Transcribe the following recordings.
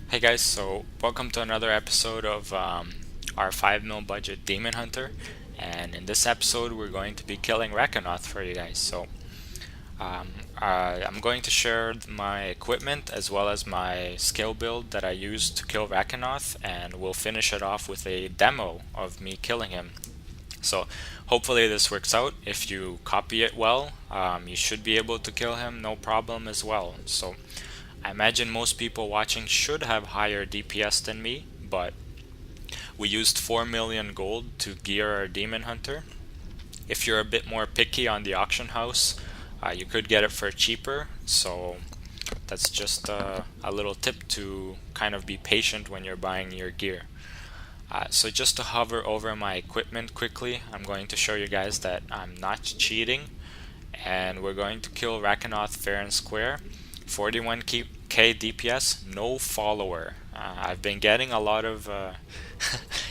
Hey guys, so welcome to another episode of our 5 mil budget Demon Hunter, and in this episode we're going to be killing Rakanoth for you guys. I'm going to share my equipment as well as my skill build that I used to kill Rakanoth, and we'll finish it off with a demo of me killing him. So hopefully this works out. If you copy it well, you should be able to kill him no problem as well. So I imagine most people watching should have higher DPS than me, but we used 4 million gold to gear our Demon Hunter. If you're a bit more picky on the auction house, you could get it for cheaper, so that's just a little tip to kind of be patient when you're buying your gear. So just to hover over my equipment quickly, I'm going to show you guys that I'm not cheating, and we're going to kill Rakanoth fair and square. 41k DPS, no follower. I've been getting a lot of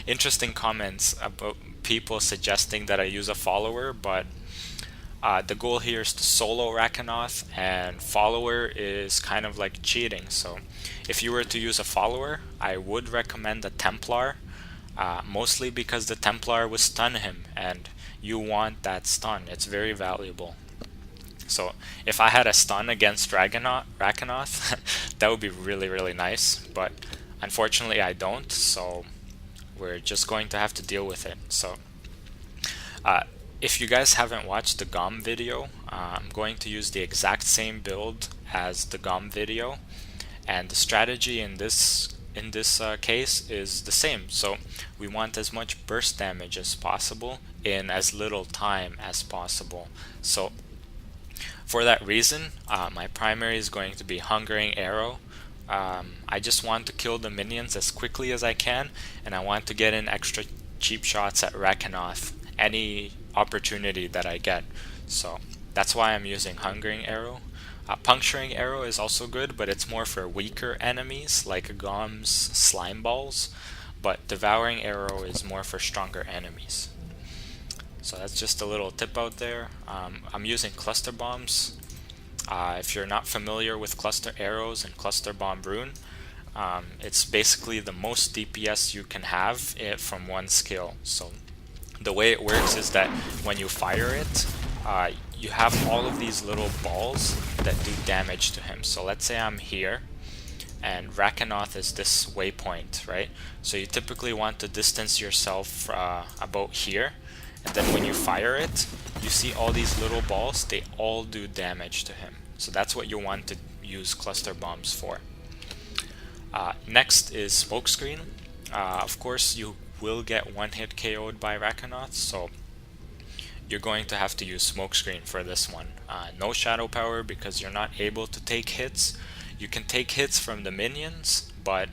interesting comments about people suggesting that I use a follower, but the goal here is to solo Rakanoth, and follower is kind of like cheating. So if you were to use a follower, I would recommend a Templar, mostly because the Templar will stun him, and you want that stun. It's very valuable. So if I had a stun against Rakanoth, that would be really, really nice. But unfortunately, I don't. So we're just going to have to deal with it. So uh, if you guys haven't watched the ghom video, I'm going to use the exact same build as the ghom video, and the strategy in this case is the same. So we want as much burst damage as possible in as little time as possible. So for that reason, my primary is going to be Hungering Arrow. I just want to kill the minions as quickly as I can, and I want to get in extra cheap shots at Rakanoth any opportunity that I get. So that's why I'm using Hungering Arrow. Puncturing Arrow is also good, but it's more for weaker enemies like Ghom's Slime Balls, but Devouring Arrow is more for stronger enemies. So that's just a little tip out there. I'm using cluster bombs. If you're not familiar with cluster arrows and cluster bomb rune, it's basically the most DPS you can have from one skill. So the way it works is that when you fire it, you have all of these little balls that do damage to him. So let's say I'm here, and Rakanoth is this waypoint, right? So you typically want to distance yourself about here, and then when you fire it, you see all these little balls, they all do damage to him. So that's what you want to use cluster bombs for. Next is smokescreen. Of course, you will get one hit KO'd by Rakanoth, so you're going to have to use smokescreen for this one. No shadow power because you're not able to take hits. You can take hits from the minions, but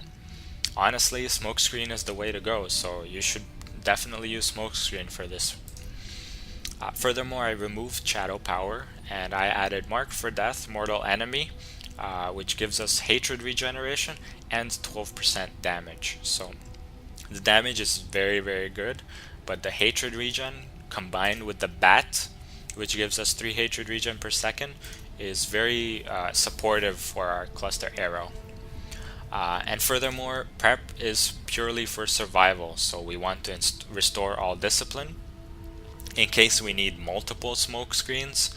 honestly, smokescreen is the way to go, so you should definitely use smokescreen for this. Furthermore, I removed shadow power and I added Mark for Death, Mortal Enemy, which gives us hatred regeneration and 12% damage. So the damage is very, very good, but the hatred regen combined with the bat, which gives us 3 hatred regen per second, is very supportive for our cluster arrow. And furthermore, prep is purely for survival, so we want to restore all discipline in case we need multiple smoke screens.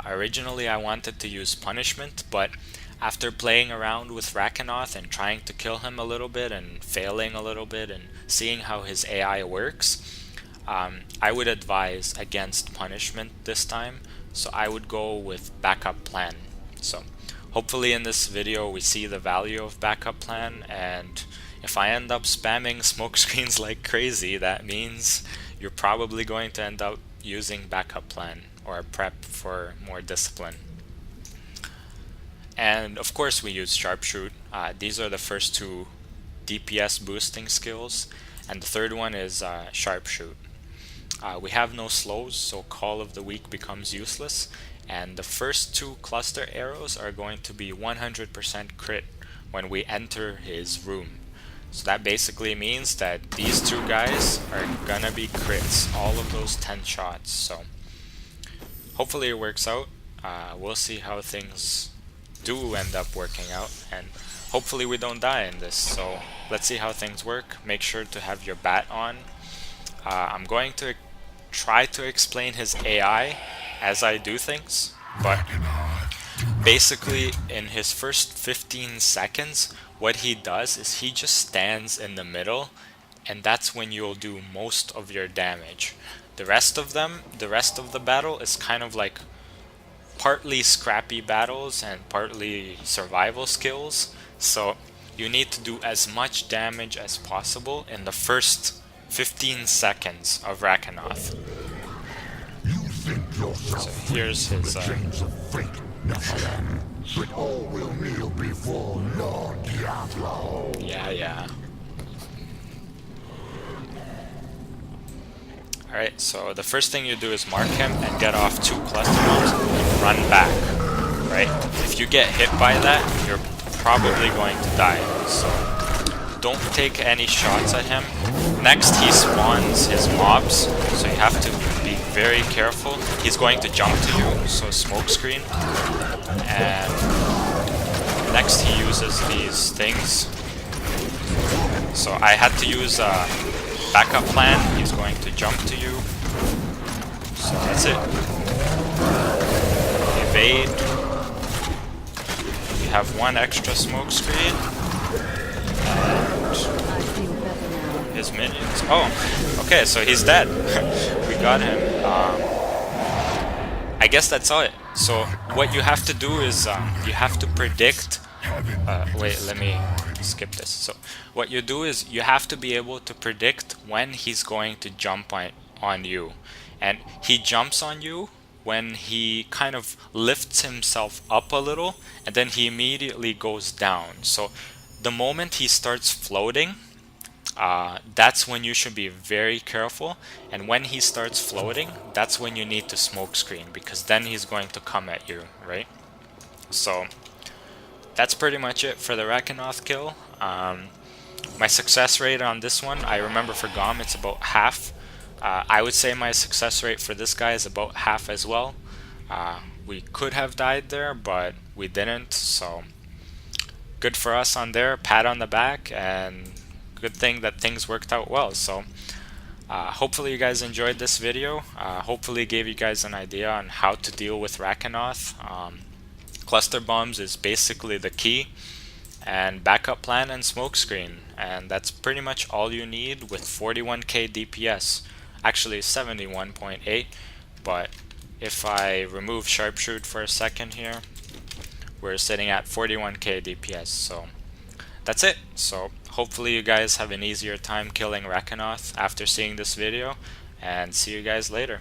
Originally I wanted to use punishment, but after playing around with Rakanoth and trying to kill him a little bit and failing a little bit and seeing how his AI works, I would advise against punishment this time, so I would go with backup plan. So hopefully in this video we see the value of backup plan, and if I end up spamming smoke screens like crazy, that means you're probably going to end up using backup plan or prep for more discipline. And of course we use sharpshoot. These are the first two DPS boosting skills, and the third one is sharpshoot. We have no slows, so Call of the Weak becomes useless, and the first two cluster arrows are going to be 100% crit when we enter his room. So that basically means that these two guys are gonna be crits, all of those 10 shots. So hopefully it works out. We'll see how things do end up working out, and hopefully we don't die in this. So let's see how things work. Make sure to have your bat on. I'm going to try to explain his AI as I do things, but basically in his first 15 seconds, what he does is he just stands in the middle, and that's when you'll do most of your damage. The rest of the battle is kind of like partly scrappy battles and partly survival skills. So you need to do as much damage as possible in the first 15 seconds of Rakanoth. So here's his We all will kneel before Lord Diablo. yeah. Alright, so the first thing you do is mark him and get off 2 cluster bombs and run back. Right? If you get hit by that, you're probably going to die. So don't take any shots at him. Next, he spawns his mobs, so you have to be very careful. He's going to jump to you, so smoke screen. And next he uses these things. So I had to use a backup plan. He's going to jump to you. So that's it. Evade. You have 1 extra smoke screen. And his minions. Oh, okay, so he's dead. We got him. I guess that's all it. So what you have to do is you have to predict. Wait, let me skip this. So what you do is you have to be able to predict when he's going to jump on you. And he jumps on you when he kind of lifts himself up a little, and then he immediately goes down. So the moment he starts floating, that's when you should be very careful. And when he starts floating, that's when you need to smoke screen, because then he's going to come at you, right? So that's pretty much it for the Rakanoth kill. My success rate on this one, I remember for ghom it's about half. I would say my success rate for this guy is about half as well. We could have died there, but we didn't, so good for us on there. Pat on the back, and good thing that things worked out well. So hopefully you guys enjoyed this video. Hopefully it gave you guys an idea on how to deal with Rakanoth. Cluster bombs is basically the key, and backup plan and smokescreen, and that's pretty much all you need with 41k DPS. Actually 71.8, but if I remove sharpshoot for a second here, we're sitting at 41k DPS. So that's it. So hopefully you guys have an easier time killing Rakanoth after seeing this video, and see you guys later.